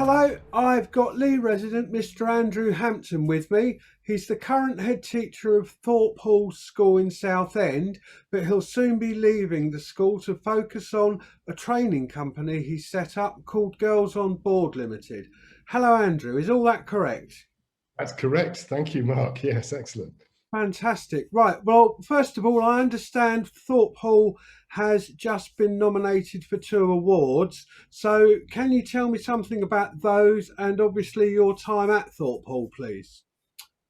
Hello, I've got Leigh resident Mr. Andrew Hampton with me. He's the current head teacher of Thorpe Hall School in Southend, but he'll soon be leaving the school to focus on a training company he set up called Girls on Board Limited. Hello, Andrew. Is all that correct? That's correct. Thank you, Mark. Yes, excellent. Fantastic. Right. Well, first of all, I understand Thorpe Hall has just been nominated for two awards. So, can you tell me something about those and obviously your time at Thorpe Hall, please?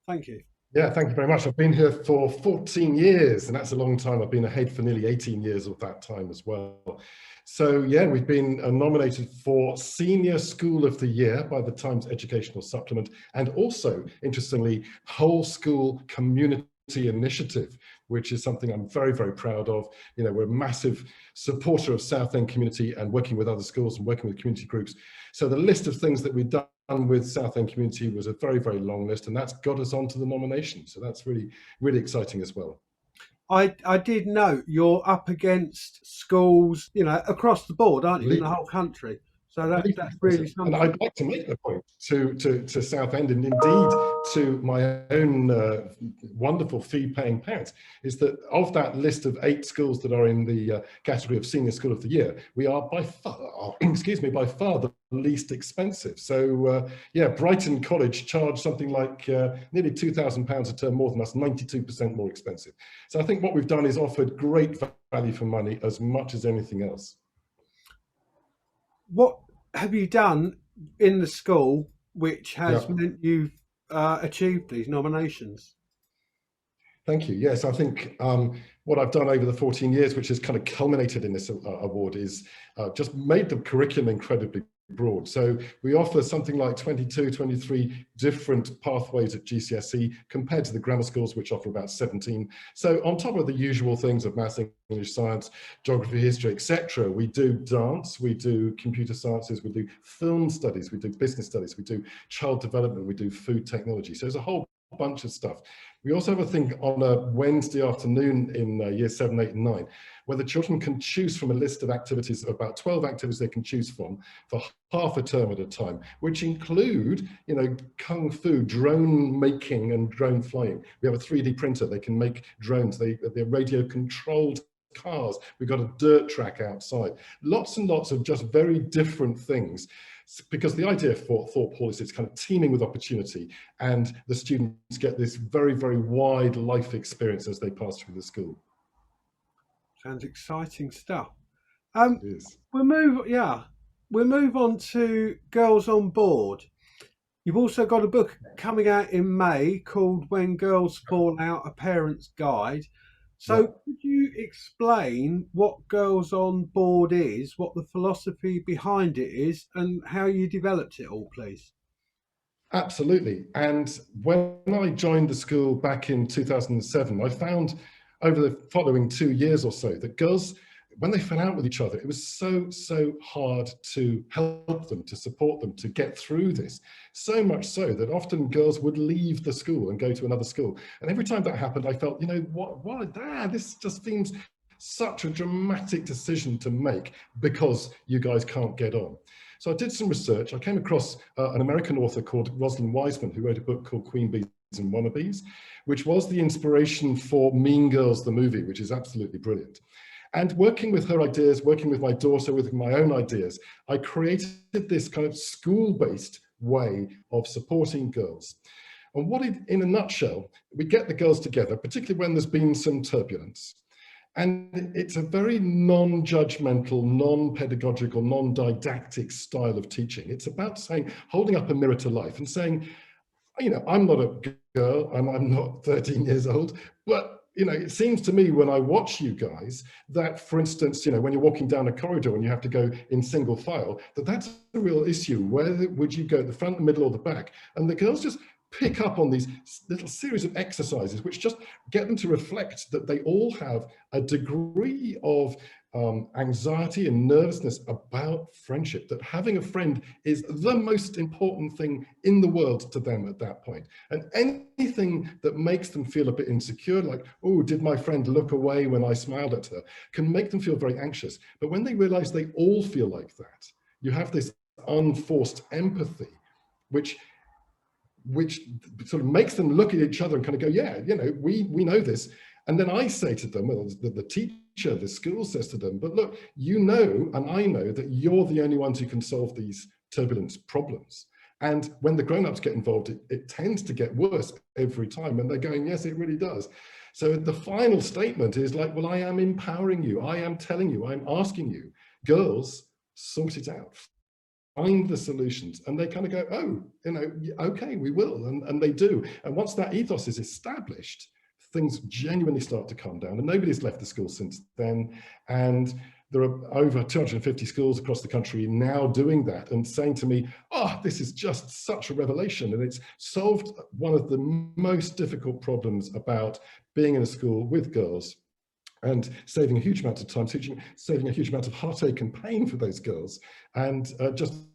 Thank you. Yeah, thank you very much. I've been here for 14 years, and that's a long time. I've been a head for nearly 18 years of that time as well. So yeah, we've been nominated for Senior School of the Year by the Times Educational Supplement, and also, interestingly, Whole School Community Initiative, which is something I'm very, very proud of. You know, we're a massive supporter of Southend community and working with other schools and working with community groups. So the list of things that we've done with Southend community was a very, very long list, and that's got us onto the nomination. So that's really, really exciting as well. I did note you're up against schools, across the board, aren't you, in the Believe whole country? So believe that's it. really And something. I'd like to make the point to Southend, and indeed to my own wonderful fee-paying parents, is that of that list of 8 schools that are in the category of Senior School of the Year, we are by far, excuse me, by far the least expensive. So yeah, Brighton College charge something like nearly £2,000 a term more than us, 92% more expensive. So I think what we've done is offered great value for money as much as anything else. What have you done in the school which Yeah. has meant you've achieved these nominations? Thank you. Yes, I think what I've done over the 14 years, which has kind of culminated in this award, is just made the curriculum incredibly broad. So we offer something like 22, 23 different pathways at GCSE compared to the grammar schools, which offer about 17. So on top of the usual things of maths, English, science, geography, history, etc., we do dance, we do computer sciences, we do film studies, we do business studies, we do child development, we do food technology. So there's a whole bunch of stuff. We also have a thing on a Wednesday afternoon in year 7, 8 and 9, where the children can choose from a list of activities, about 12 activities they can choose from for half a term at a time, which include, you know, kung fu, drone making and drone flying. We have a 3D printer, they can make drones, they're radio controlled cars, we've got a dirt track outside. Lots and lots of just very different things, because the idea for Thorpe Hall is it's kind of teeming with opportunity, and the students get this very, very wide life experience as they pass through the school. Sounds exciting stuff. It Um, is. we'll move on to Girls on Board. You've also got a book coming out in May called When Girls Fall Out, A Parent's Guide. Yeah. So could you explain what Girls on Board is, what the philosophy behind it is, and how you developed it all, please? Absolutely. And when I joined the school back in 2007, I found over the following 2 years or so that girls, when they fell out with each other, it was so hard to help them, to support them, to get through this. So much so that often girls would leave the school and go to another school. And every time that happened, I felt, you know, this just seems such a dramatic decision to make because you guys can't get on. So I did some research. I came across an American author called Rosalind Wiseman, who wrote a book called Queen Bees and Wannabes, which was the inspiration for Mean Girls, the movie, which is absolutely brilliant. And working with her ideas, working with my daughter, with my own ideas, I created this kind of school-based way of supporting girls. And in a nutshell, we get the girls together, particularly when there's been some turbulence. And it's a very non-judgmental, non-pedagogical, non-didactic style of teaching. It's about saying, holding up a mirror to life and saying, you know, I'm not a girl, I'm not 13 years old, but you know, it seems to me when I watch you guys that, for instance, you know, when you're walking down a corridor and you have to go in single file, that's a real issue. Where would you go, the front, the middle, or the back? And the girls just pick up on these little series of exercises which just get them to reflect that they all have a degree of anxiety and nervousness about friendship, that having a friend is the most important thing in the world to them at that point. And anything that makes them feel a bit insecure, like, oh, did my friend look away when I smiled at her, can make them feel very anxious. But when they realize they all feel like that, you have this unforced empathy, which sort of makes them look at each other and kind of go, yeah, you know, we know this. And then I say to them, well, the teacher, the school says to them, but look, you know, and I know that you're the only ones who can solve these turbulence problems. And when the grown-ups get involved, it tends to get worse every time. And they're going, yes, it really does. So the final statement is like, well, I am empowering you. I am telling you, I'm asking you, girls, sort it out. Find the solutions. And they kind of go, oh, you know, okay, we will. And they do. And once that ethos is established, things genuinely start to calm down. And nobody's left the school since then. And there are over 250 schools across the country now doing that and saying to me, oh, this is just such a revelation. And it's solved one of the most difficult problems about being in a school with girls, and saving a huge amount of time, saving a huge amount of heartache and pain for those girls. And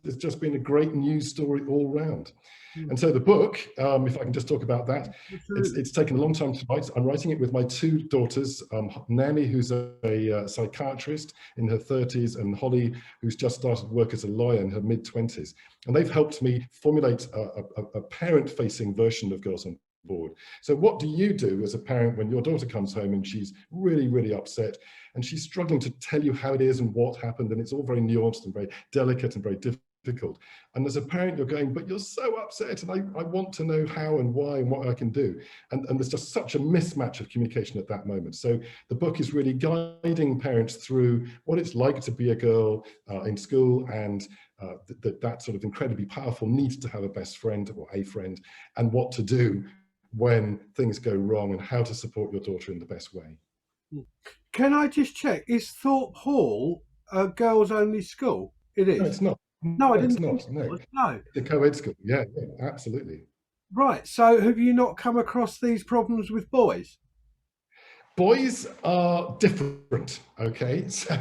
it's just been a great news story all round. And so the book, if I can just talk about that, it's taken a long time to write. I'm writing it with my two daughters, Nami, who's a psychiatrist in her 30s, and Holly, who's just started work as a lawyer in her mid-20s. And they've helped me formulate a parent-facing version of Girls on Board. So what do you do as a parent when your daughter comes home and she's really, really upset and she's struggling to tell you how it is and what happened, and it's all very nuanced and very delicate and very difficult. And as a parent, you're going, but you're so upset and I want to know how and why and what I can do. And there's just such a mismatch of communication at that moment. So the book is really guiding parents through what it's like to be a girl in school, and that sort of incredibly powerful need to have a best friend or a friend, and what to do when things go wrong and how to support your daughter in the best way. Can I just check, is Thorpe Hall a girls only school? It is. No, it's not. No, I didn't. It's not. No. No. It's a co-ed school. Yeah, absolutely. Right. So have you not come across these problems with boys? Boys are different, okay? So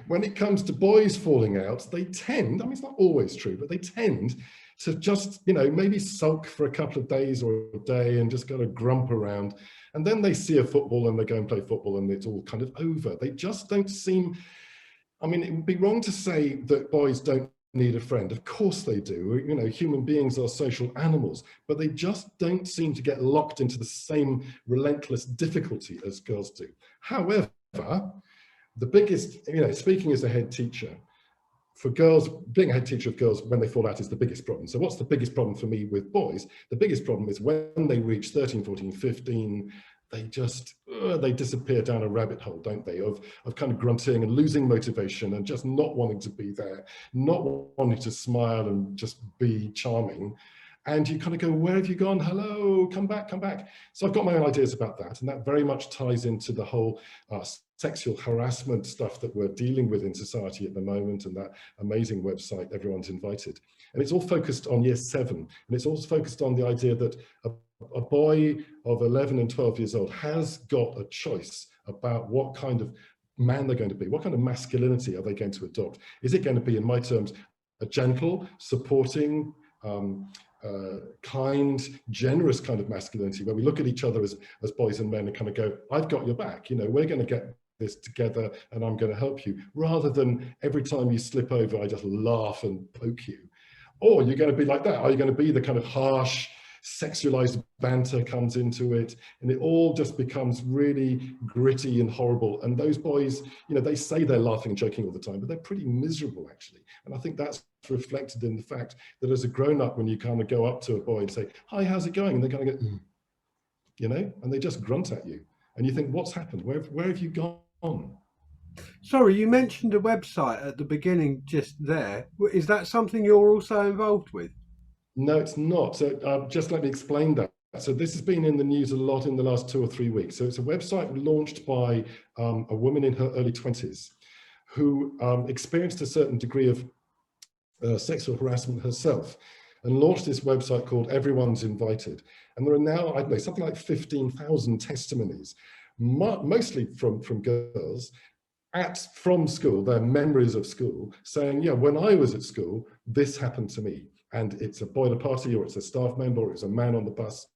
when it comes to boys falling out, they tend, I mean, it's not always true, but they tend to just, you know, maybe sulk for a couple of days or a day and just kind of grump around. And then they see a football and they go and play football and it's all kind of over. They just don't seem, I mean, it would be wrong to say that boys don't need a friend. Of course they do. You know, human beings are social animals, but they just don't seem to get locked into the same relentless difficulty as girls do. However, the biggest, you know, speaking as a head teacher, for girls, being a head teacher of girls when they fall out is the biggest problem. So what's the biggest problem for me with boys? The biggest problem is when they reach 13, 14, 15, they just, they disappear down a rabbit hole, don't they? Of kind of grunting and losing motivation and just not wanting to be there, not wanting to smile and just be charming. And you kind of go, where have you gone? Hello, come back, come back. So I've got my own ideas about that. And that very much ties into the whole sexual harassment stuff that we're dealing with in society at the moment, and that amazing website, Everyone's Invited. And it's all focused on year 7. And it's also focused on the idea that a boy of 11 and 12 years old has got a choice about what kind of man they're going to be. What kind of masculinity are they going to adopt? Is it going to be, in my terms, a gentle, supporting, kind, generous kind of masculinity, where we look at each other as boys and men and kind of go, I've got your back, you know, we're going to get this together and I'm going to help you, rather than every time you slip over, I just laugh and poke you. Or you're going to be like that. Are you going to be the kind of harsh, sexualized banter comes into it, and it all just becomes really gritty and horrible? And those boys, you know, they say they're laughing and joking all the time, but they're pretty miserable actually. And I think that's reflected in the fact that as a grown-up, when you kind of go up to a boy and say, hi, how's it going? And they kind of go, you know, and they just grunt at you. And you think, what's happened? Where have you gone? Sorry, you mentioned a website at the beginning just there. Is that something you're also involved with? No, it's not. So just let me explain that. So this has been in the news a lot in the last 2 or 3 weeks. So it's a website launched by a woman in her early 20s who experienced a certain degree of sexual harassment herself, and launched this website called Everyone's Invited. And there are now, I don't know, something like 15,000 testimonies, mostly from girls from school, their memories of school, saying, yeah, when I was at school, this happened to me. And it's a boiler party, or it's a staff member, or it's a man on the bus.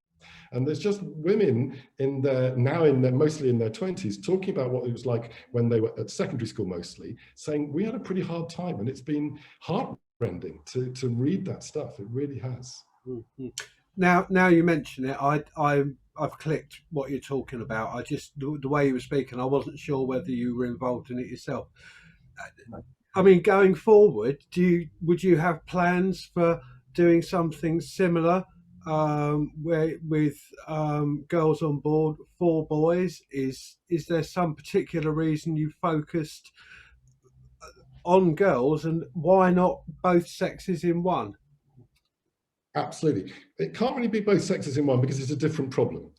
And there's just women mostly in their 20s, talking about what it was like when they were at secondary school mostly, saying we had a pretty hard time, and it's been heart ending to read that stuff. It really has. Mhm. Now you mention it, I've clicked what you're talking about. I just the way you were speaking, I wasn't sure whether you were involved in it yourself. I mean, going forward, would you have plans for doing something similar, where with girls on board for boys? Is there some particular reason you focused on girls, and why not both sexes in one? Absolutely. It can't really be both sexes in one because it's a different problem.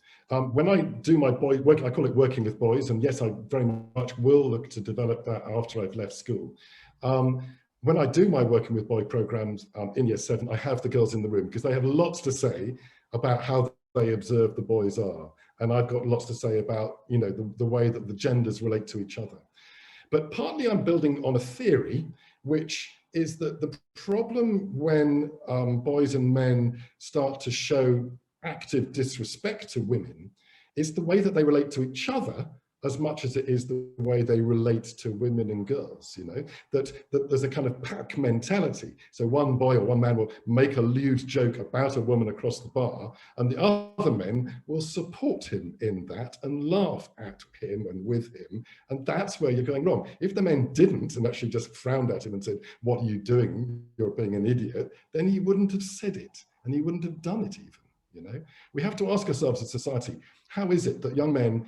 When I do my boy work, I call it working with boys, and yes, I very much will look to develop that after I've left school. When I do my working with boy programs in year 7, I have the girls in the room because they have lots to say about how they observe the boys are, and I've got lots to say about, you know, the way that the genders relate to each other. But partly I'm building on a theory, which is that the problem when boys and men start to show active disrespect to women is the way that they relate to each other as much as it is the way they relate to women and girls, you know, that there's a kind of pack mentality. So one boy or one man will make a lewd joke about a woman across the bar, and the other men will support him in that and laugh at him and with him. And that's where you're going wrong. If the men didn't and actually just frowned at him and said, "What are you doing? You're being an idiot," then he wouldn't have said it, and he wouldn't have done it even, you know. We have to ask ourselves as a society, how is it that young men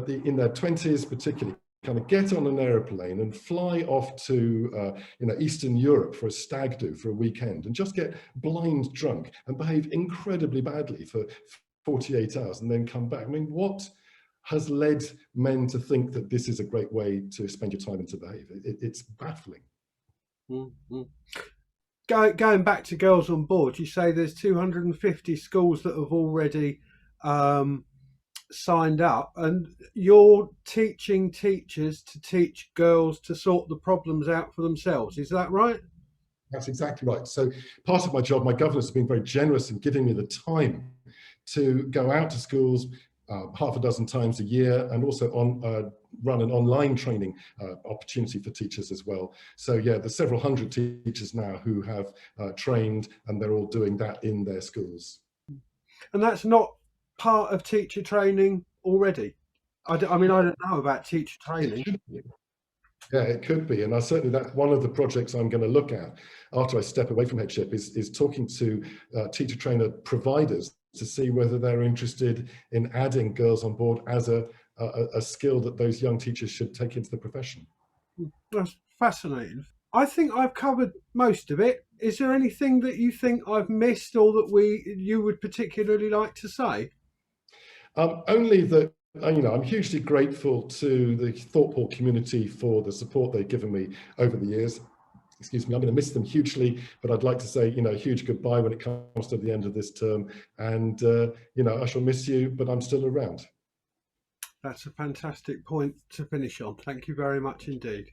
in their 20s particularly kind of get on an airplane and fly off to you know, Eastern Europe for a stag do for a weekend and just get blind drunk and behave incredibly badly for 48 hours and then come back? I mean, what has led men to think that this is a great way to spend your time and to behave? It's baffling. Mm-hmm. Going back to girls on board, you say there's 250 schools that have already signed up, and you're teaching teachers to teach girls to sort the problems out for themselves. Is that right? That's exactly right. So part of my job, my governors have been very generous in giving me the time to go out to schools half a dozen times a year, and also run an online training opportunity for teachers as well. So yeah, there's several hundred teachers now who have trained, and they're all doing that in their schools. And that's not part of teacher training already? I mean, I don't know about teacher training. Yeah, it could be, and certainly that's one of the projects I'm going to look at after I step away from headship is talking to teacher trainer providers to see whether they're interested in adding girls on board as a skill that those young teachers should take into the profession. That's fascinating. I think I've covered most of it. Is there anything that you think I've missed, or that you would particularly like to say? Only that, you know, I'm hugely grateful to the Thorpe Hall community for the support they've given me over the years. Excuse me, I'm going to miss them hugely, but I'd like to say, you know, a huge goodbye when it comes to the end of this term. And, you know, I shall miss you, but I'm still around. That's a fantastic point to finish on. Thank you very much indeed.